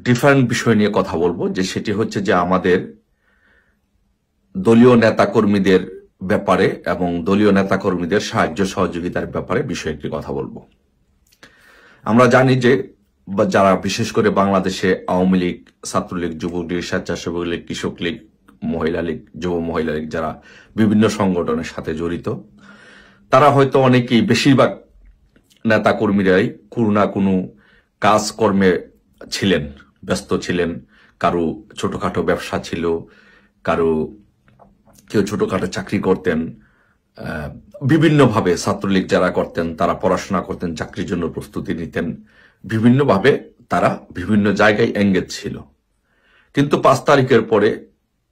Different বিষয় নিয়ে কথা বলবো, যে সেটি হচ্ছে যে আমাদের দলীয় নেতাকর্মীদের ব্যাপারে এবং দলীয় নেতাকর্মীদের সাহায্য সহযোগিতার ব্যাপারে বিষয়টি কথা বলবো। আমরা জানি যে যারা বিশেষ করে বাংলাদেশে আওয়ামী লীগ, ছাত্রলীগ, যুবলীগ, স্বেচ্ছাসেবক লীগ, কৃষক লীগ, মহিলা লীগ, যুব মহিলা লীগ, যারা বিভিন্ন সংগঠনের সাথে জড়িত, তারা হয়তো অনেকেই, বেশিরভাগ নেতাকর্মীরাই কোনো না কোনো কাজকর্মে ছিলেন, ব্যস্ত ছিলেন। কারো ছোটখাটো ব্যবসা ছিল, কেউ ছোটখাটো চাকরি করতেন, বিভিন্নভাবে ছাত্রলীগ যারা করতেন তারা পড়াশোনা করতেন, চাকরির জন্য প্রস্তুতি নিতেন, বিভিন্নভাবে তারা বিভিন্ন জায়গায় এঙ্গেজ ছিল। কিন্তু 5 তারিখের পরে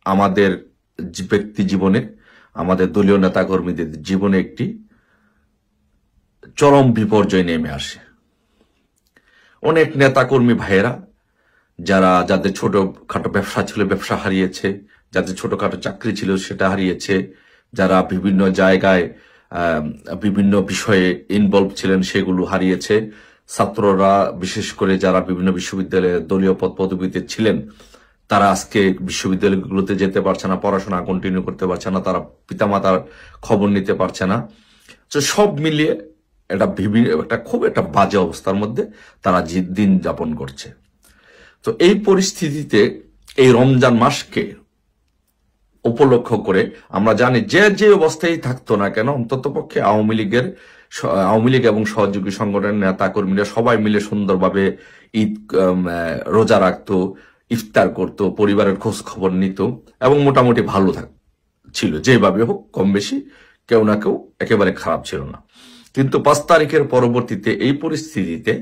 আমাদের ব্যক্তি জীবনে, আমাদের দলীয় নেতাকর্মীদের জীবনে একটি চরম বিপর্যয় নেমে আসে। অনেক নেতাকর্মী ভাইয়েরা, যাদের ছোটখাটো ব্যবসা ছিল ব্যবসা হারিয়েছে, যাদের ছোটখাটো চাকরি ছিল সেটা হারিয়েছে, যারা বিভিন্ন জায়গায় বিভিন্ন বিষয়ে ইনভলভ ছিলেন সেগুলো হারিয়েছে। ছাত্ররা বিশেষ করে যারা বিভিন্ন বিশ্ববিদ্যালয়ে দলীয় পদ পদবিতে ছিলেন, তারা আজকে বিশ্ববিদ্যালয়গুলোতে যেতে পারছে না, পড়াশোনা কন্টিনিউ করতে পারছে না, তারা পিতামাতার খবর নিতে পারছে না। তো সব মিলিয়ে একটা খুব একটা বাজে অবস্থার মধ্যে তারা দিন যাপন করছে। তো এই পরিস্থিতিতে এই রমজান মাসকে উপলক্ষ করে আমরা জানি যে অবস্থায় থাকতো না কেন, অন্তত পক্ষে আওয়ামী লীগ এবং সহযোগী সংগঠনের নেতা কর্মীরা সবাই মিলে সুন্দরভাবে ঈদ রোজা রাখতো, ইফতার করত, পরিবারের খোঁজ খবর নিত এবং মোটামুটি ভালো ছিল। যেভাবে হোক কম বেশি কেউ না কেউ একেবারে খারাপ ছিল না। কিন্তু 5 তারিখের পরবর্তীতে এই পরিস্থিতিতে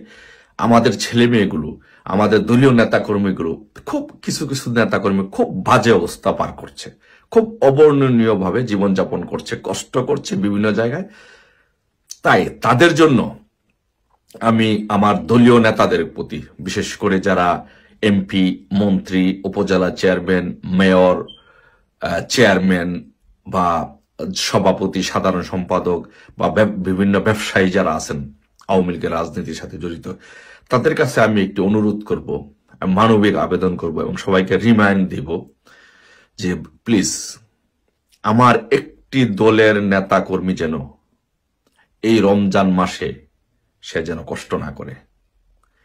আমাদের ছেলে মেয়েগুলো, আমাদের দলীয় নেতাকর্মীগুলো, কিছু নেতাকর্মী খুব বাজে অবস্থা পার করছে, খুব অবর্ণনীয় ভাবে জীবনযাপন করছে, কষ্ট করছে বিভিন্ন জায়গায়। তাই তাদের জন্য আমি আমার দলীয় নেতাদের প্রতি, বিশেষ করে যারা এমপি, মন্ত্রী, উপজেলা চেয়ারম্যান, মেয়র, চেয়ারম্যান বা সভাপতি, সাধারণ সম্পাদক বা বিভিন্ন ব্যবসায়ী যারা আছেন আওয়ামী লীগের রাজনীতির সাথে জড়িত, তাদের কাছে আমি একটি অনুরোধ করব, মানবিক আবেদন করব এবং সবাইকে রিমাইন্ড দিব যে প্লিজ আমার একটি দলের নেতা কর্মী যেন এই রমজান মাসে সে যেন কষ্ট না করে,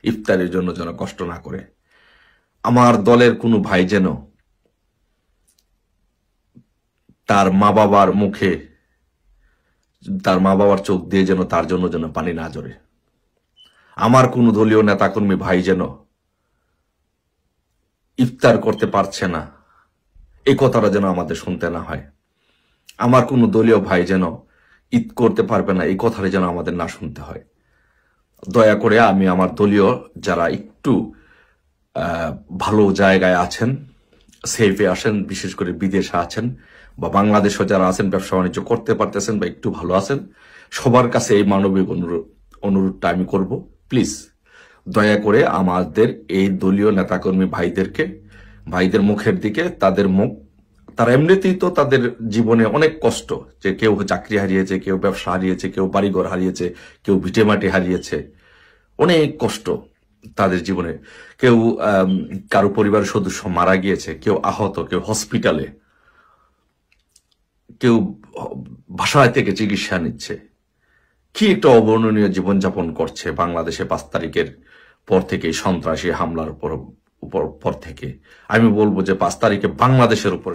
ইফতারের জন্য যেন কষ্ট না করে। আমার দলের কোনো ভাই যেন তার মা বাবার মুখে, তার মা বাবার চোখ দিয়ে যেন তার জন্য যেন পানি না ঝরে। আমার কোনো দলীয় নেতাকর্মী ভাই যেন ইফতার করতে পারছে না, এই কথাটা যেন আমাদের শুনতে না হয়। আমার কোনো দলীয় ভাই যেন ঈদ করতে পারবে না, এই কথাটা যেন আমাদের না শুনতে হয়। দয়া করে আমি আমার দলীয় যারা একটু ভালো জায়গায় আছেন, সেফে আসেন, বিশেষ করে বিদেশে আছেন বা বাংলাদেশে যারা আছেন, ব্যবসা বাণিজ্য করতে পারতেছেন বা একটু ভালো আছেন, সবার কাছে এই মানবিক অনুরোধটা আমি করব। প্লিজ দয়া করে আমাদের এই দলীয় নেতাকর্মী ভাইদের মুখের দিকে, তারা এমনিতেই তো তাদের জীবনে অনেক কষ্ট, যে কেউ চাকরি হারিয়েছে, কেউ ব্যবসা হারিয়েছে, কেউ বাড়িঘর হারিয়েছে, কেউ ভিটেমাটি হারিয়েছে, অনেক কষ্ট তাদের জীবনে। কেউ কারো পরিবারের সদস্য মারা গিয়েছে, কেউ আহত, কেউ হসপিটালে, কেউ বাসায় থেকে চিকিৎসা নিচ্ছে। কি একটা অবর্ণনীয় জীবনযাপন করছে বাংলাদেশে 5 তারিখের পর থেকে, সন্ত্রাসী হামলার পর থেকে। আমি বলবো যে 5 তারিখে বাংলাদেশের উপর